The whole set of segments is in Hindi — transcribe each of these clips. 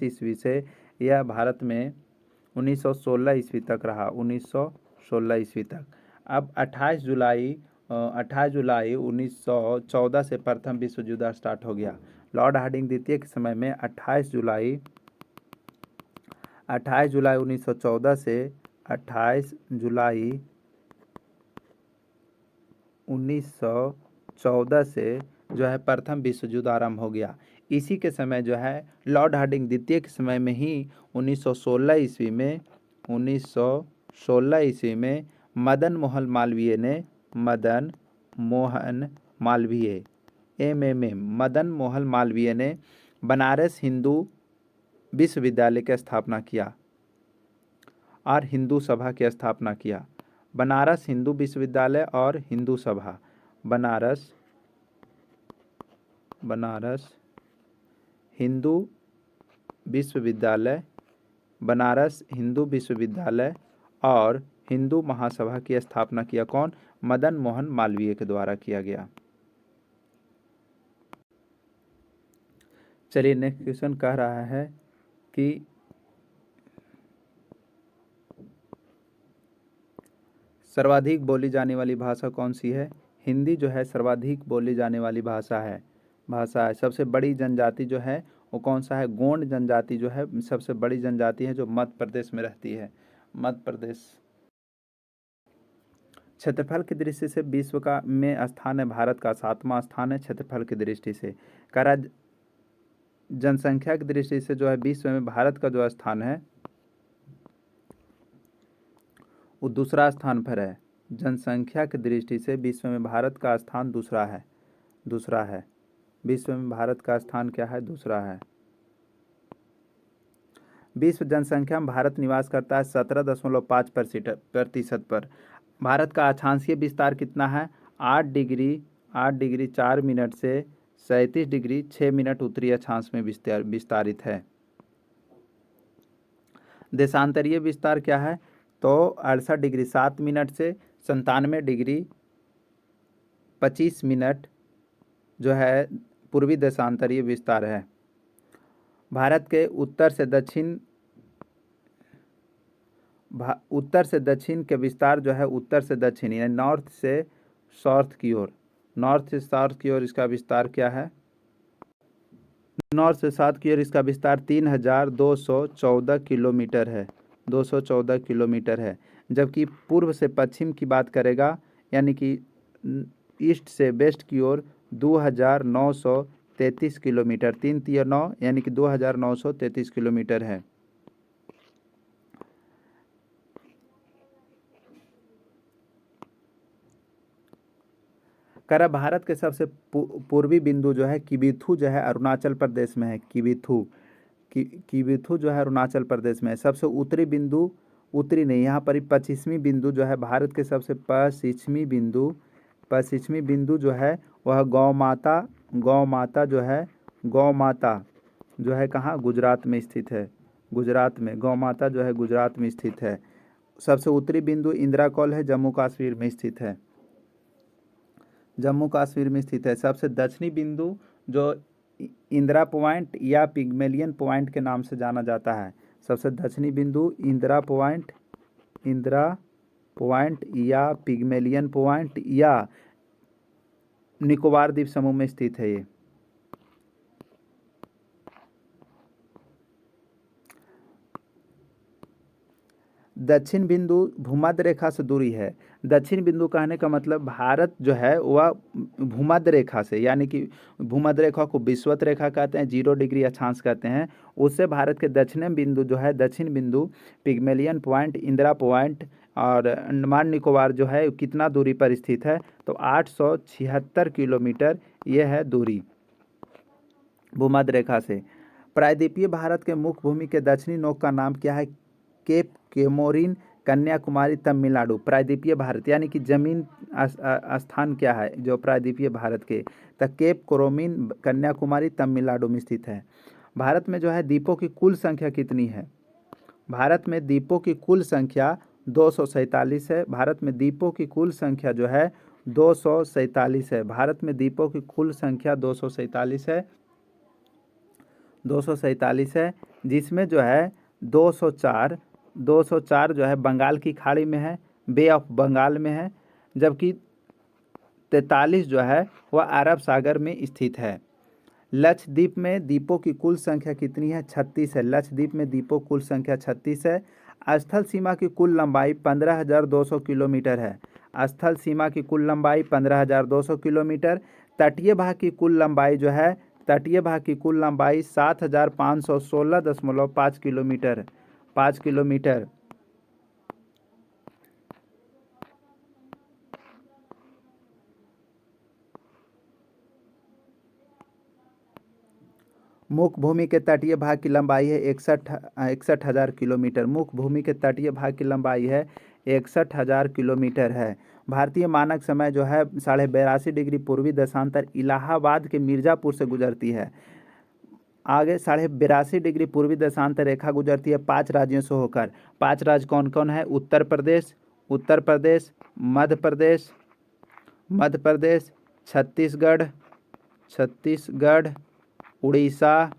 ईस्वी से यह भारत में 1916 ईस्वी तक रहा, 1916 ईस्वी तक। अब 28 जुलाई 1914 से प्रथम विश्व युद्ध स्टार्ट हो गया। लॉर्ड हार्डिंग द्वितीय के समय में 28 जुलाई 1914 से 28 जुलाई 1914 से जो है प्रथम विश्व युद्ध आरंभ हो गया। इसी के समय जो है लॉर्ड हार्डिंग द्वितीय के समय में ही 1916 ईस्वी में मदन मोहन मालवीय ने बनारस हिंदू विश्वविद्यालय की स्थापना किया और हिंदू सभा की स्थापना किया। बनारस हिंदू विश्वविद्यालय और हिंदू सभा, बनारस हिंदू विश्वविद्यालय, बनारस हिंदू विश्वविद्यालय और हिंदू महासभा की स्थापना किया। कौन? मदन मोहन मालवीय के द्वारा किया गया। चलिए नेक्स्ट क्वेश्चन कह रहा है कि सर्वाधिक बोली जाने वाली भाषा कौन सी है? हिंदी जो है सर्वाधिक बोली जाने वाली भाषा है। सबसे बड़ी जनजाति जो है वो कौन सा है? गोंड जनजाति जो है सबसे बड़ी जनजाति है, जो मध्य प्रदेश में रहती है। मध्य प्रदेश। क्षेत्रफल की दृष्टि से विश्व का में स्थान है भारत का 7वां स्थान है क्षेत्रफल की दृष्टि से। करा जनसंख्या की दृष्टि से जो है विश्व में भारत का जो स्थान है वो दूसरा स्थान पर है। जनसंख्या की दृष्टि से विश्व में भारत का स्थान दूसरा है। विश्व में भारत का स्थान क्या है? दूसरा है। विश्व जनसंख्या में भारत निवास करता है 17.5% पर। भारत का अक्षांशीय विस्तार कितना है? 8 डिग्री 4 मिनट से 37 डिग्री 6 मिनट उत्तरी अक्षांश में विस्तारित है। देशांतरीय विस्तार क्या है? तो 68 डिग्री 7 मिनट से 97 डिग्री 25 मिनट जो है पूर्वी देशांतरीय विस्तार है। भारत के उत्तर से दक्षिण के विस्तार जो है उत्तर से दक्षिण यानी नॉर्थ से साउथ की ओर इसका विस्तार क्या है? नॉर्थ से साउथ की ओर इसका विस्तार 3214 किलोमीटर है। 214 किलोमीटर है। जबकि पूर्व से पश्चिम की बात करेगा यानी कि ईस्ट से वेस्ट की ओर 2933 किलोमीटर, 3 3 9 यानी कि 2933 किलोमीटर है। भारत के सबसे पूर्वी बिंदु जो है किबिथु जो है अरुणाचल प्रदेश में है। किबिथु जो है अरुणाचल प्रदेश में है। सबसे उत्तरी नहीं, यहाँ पर 25वीं बिंदु जो है भारत के सबसे पश्चिमी बिंदु जो है वह गौ माता जो है कहाँ? गुजरात में स्थित है। गौ माता जो है गुजरात में स्थित है। सबसे उत्तरी बिंदु इंदिरा कॉल है, जम्मू कश्मीर में स्थित है। सबसे दक्षिणी बिंदु जो इंदिरा पॉइंट या पिग्मेलियन पॉइंट के नाम से जाना जाता है। सबसे दक्षिणी बिंदु इंदिरा पॉइंट या पिग्मेलियन पॉइंट या निकोबार द्वीप समूह में स्थित है। ये दक्षिण बिंदु भूमध्य रेखा से दूरी है। दक्षिण बिंदु कहने का मतलब भारत जो है वह भूमध्य रेखा से, यानी कि भूमध्य रेखा को विषुवत रेखा कहते हैं, 0 डिग्री अक्षांश कहते हैं। उससे भारत के दक्षिण बिंदु जो है दक्षिण बिंदु पिग्मेलियन पॉइंट, इंदिरा पॉइंट और अंडमान निकोबार जो है कितना दूरी पर स्थित है? तो 876 किलोमीटर ये है दूरी भूमध्य रेखा से। प्रायद्वीपीय भारत के मुख्य भूमि के दक्षिणी नोक का नाम क्या है? Cap Comorin, Kanyakumari, Tamil Nadu. प्रायद्वीपीय भारत यानी कि जमीन स्थान क्या है जो प्रायद्वीपीय भारत के? तो केप कोरोमिन, कन्याकुमारी, तमिलनाडु में स्थित है। भारत में जो है द्वीपों की कुल संख्या कितनी है? भारत में द्वीपों की कुल संख्या 247 है। भारत में द्वीपों की कुल संख्या जो है 247 है। भारत में द्वीपों की कुल संख्या 247 है। 247 है, जिसमें जो है 204 जो है बंगाल की खाड़ी में है, बे ऑफ बंगाल में है, जबकि 43 जो है वह अरब सागर में स्थित है। लक्षद्वीप में द्वीपों की कुल संख्या कितनी है? 36 है। लक्षद्वीप में द्वीपों कुल संख्या 36 है। स्थल सीमा की कुल लंबाई 15,200 किलोमीटर है। स्थल सीमा की कुल लंबाई 15,200 किलोमीटर। तटीय भाग की कुल लंबाई जो है, तटीय भाग की कुल लंबाई 7,516.5 किलोमीटर 5 किलोमीटर। मुख्य भूमि के तटीय भाग की लंबाई है 61,000 किलोमीटर। मुख्य भूमि के तटीय भाग की लंबाई है 61,000 किलोमीटर है। भारतीय मानक समय जो है 82.5 डिग्री पूर्वी देशांतर इलाहाबाद के मिर्ज़ापुर से गुजरती है। आगे 82.5 डिग्री पूर्वी देशांतर रेखा गुजरती है 5 राज्यों से होकर। 5 राज्य कौन कौन है? उत्तर प्रदेश, मध्य प्रदेश, छत्तीसगढ़, उड़ीसा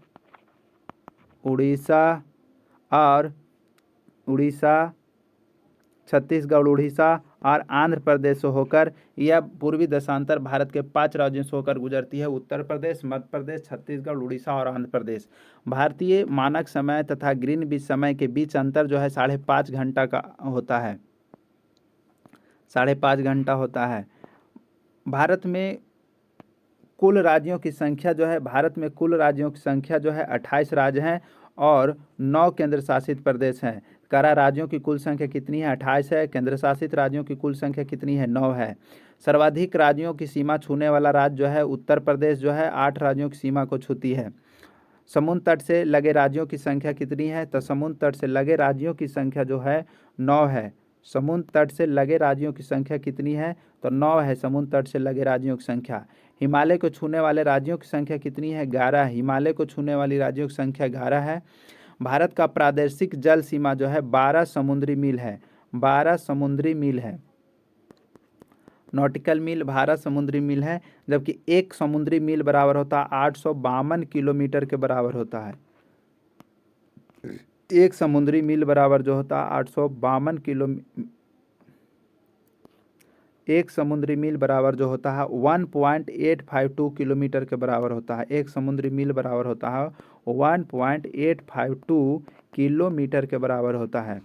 छत्तीसगढ़, उड़ीसा और आंध्र प्रदेश से होकर यह पूर्वी देशांतर भारत के 5 राज्यों से होकर गुजरती है। उत्तर प्रदेश, मध्य प्रदेश, छत्तीसगढ़, उड़ीसा और आंध्र प्रदेश। भारतीय मानक समय तथा ग्रीनविच समय के बीच अंतर जो है 5.5 घंटा का होता है। 5.5 घंटा होता है। भारत में कुल राज्यों की संख्या जो है, 28 राज्य हैं और 9 केंद्र शासित प्रदेश हैं। करा राज्यों की कुल संख्या कितनी है? 28 है। केंद्र शासित राज्यों की कुल संख्या कितनी है? 9 है। सर्वाधिक राज्यों की सीमा छूने वाला राज्य जो है उत्तर प्रदेश जो है 8 राज्यों की सीमा को छूती है। समुद्र तट से लगे राज्यों की संख्या कितनी है? तो समुद्र तट से लगे राज्यों की संख्या जो है 9 है। समुद्र तट से लगे राज्यों की संख्या कितनी है? तो 9 है समुद्र तट से लगे राज्यों की संख्या। हिमालय को छूने वाले राज्यों की संख्या कितनी है? 11। हिमालय को छूने वाली राज्यों की संख्या 11 है। भारत का प्रादेशिक जल सीमा जो है 12 समुद्री मील है। 12 समुद्री मील है। नॉटिकल मील 12 समुद्री मील है, जबकि 1 समुद्री मील बराबर होता है 852 किलोमीटर के बराबर होता है। 1 समुद्री मील बराबर जो होता है 852 किलोमीटर। 1 समुद्री मील बराबर जो होता है 1.852 किलोमीटर के बराबर होता है। 1 समुद्री मील बराबर होता है 1.852 किलोमीटर के बराबर होता है।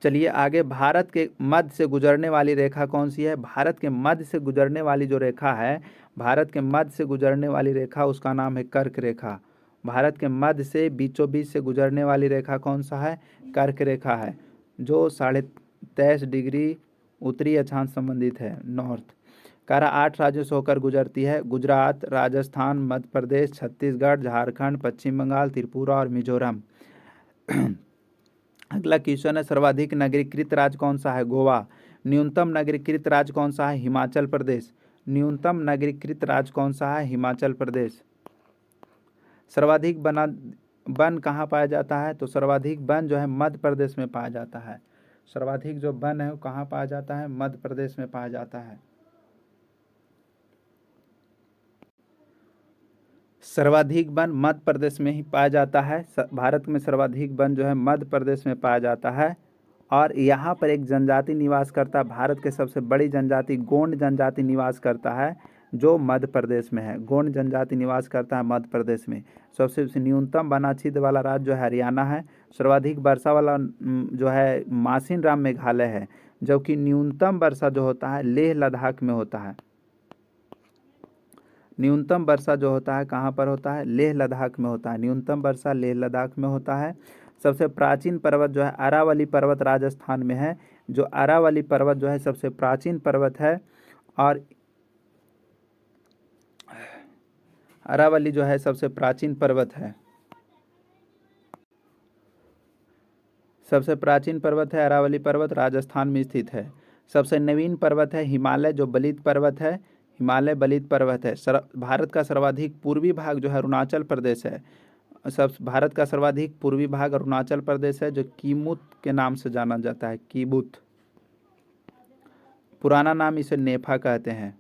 चलिए आगे, भारत के मध्य से गुजरने वाली रेखा कौन सी है? भारत के मध्य से गुजरने वाली जो रेखा है, भारत के मध्य से गुजरने वाली रेखा उसका नाम है कर्क रेखा। भारत के मध्य से बीचों बीच से गुजरने वाली रेखा कौन सा है? कर्क रेखा है, जो 23.5 डिग्री उत्तरी अक्षांश संबंधित है, नॉर्थ। कारा 8 राज्यों से होकर गुजरती है। गुजरात, राजस्थान, मध्य प्रदेश, छत्तीसगढ़, झारखंड, पश्चिम बंगाल, त्रिपुरा और मिजोरम। अगला क्वेश्चन है, सर्वाधिक नगरीकृत राज्य कौन सा है? गोवा। न्यूनतम नगरीकृत राज्य कौन सा है? हिमाचल प्रदेश। न्यूनतम नगरीकृत राज्य कौन सा है? हिमाचल प्रदेश। सर्वाधिक वन कहाँ पाया जाता है? तो सर्वाधिक वन जो है मध्य प्रदेश में पाया जाता है। सर्वाधिक जो वन है वो कहाँ पाया जाता है? मध्य प्रदेश में पाया जाता है। सर्वाधिक वन मध्य प्रदेश में ही पाया जाता है। भारत में सर्वाधिक वन जो है मध्य प्रदेश में पाया जाता है। और यहाँ पर एक जनजाति निवास करता है, भारत के सबसे बड़ी जनजाति गोंड जनजाति निवास करता है, जो मध्य प्रदेश में है। गोंड जनजाति निवास करता है मध्य प्रदेश में। सबसे न्यूनतम वनाच्छिद्र वाला राज्य जो है हरियाणा है। सर्वाधिक वर्षा वाला जो है मासिन राम मेघालय है, जबकि न्यूनतम वर्षा जो होता है लेह लद्दाख में होता है। न्यूनतम वर्षा जो होता है कहाँ पर होता है? लेह लद्दाख में होता है। न्यूनतम वर्षा लेह लद्दाख में होता है। सबसे प्राचीन पर्वत जो है अरावली पर्वत राजस्थान में है। जो अरावली पर्वत जो है सबसे प्राचीन पर्वत है, और अरावली जो है सबसे प्राचीन पर्वत है। सबसे प्राचीन पर्वत है अरावली पर्वत, राजस्थान में स्थित है। सबसे नवीन पर्वत है हिमालय, जो बलित पर्वत है। हिमालय बलित पर्वत है। भारत का सर्वाधिक पूर्वी भाग जो है अरुणाचल प्रदेश है। भारत का सर्वाधिक पूर्वी भाग अरुणाचल प्रदेश है, जो कीमुत के नाम से जाना जाता है। कीबुत, पुराना नाम इसे नेफा कहते हैं।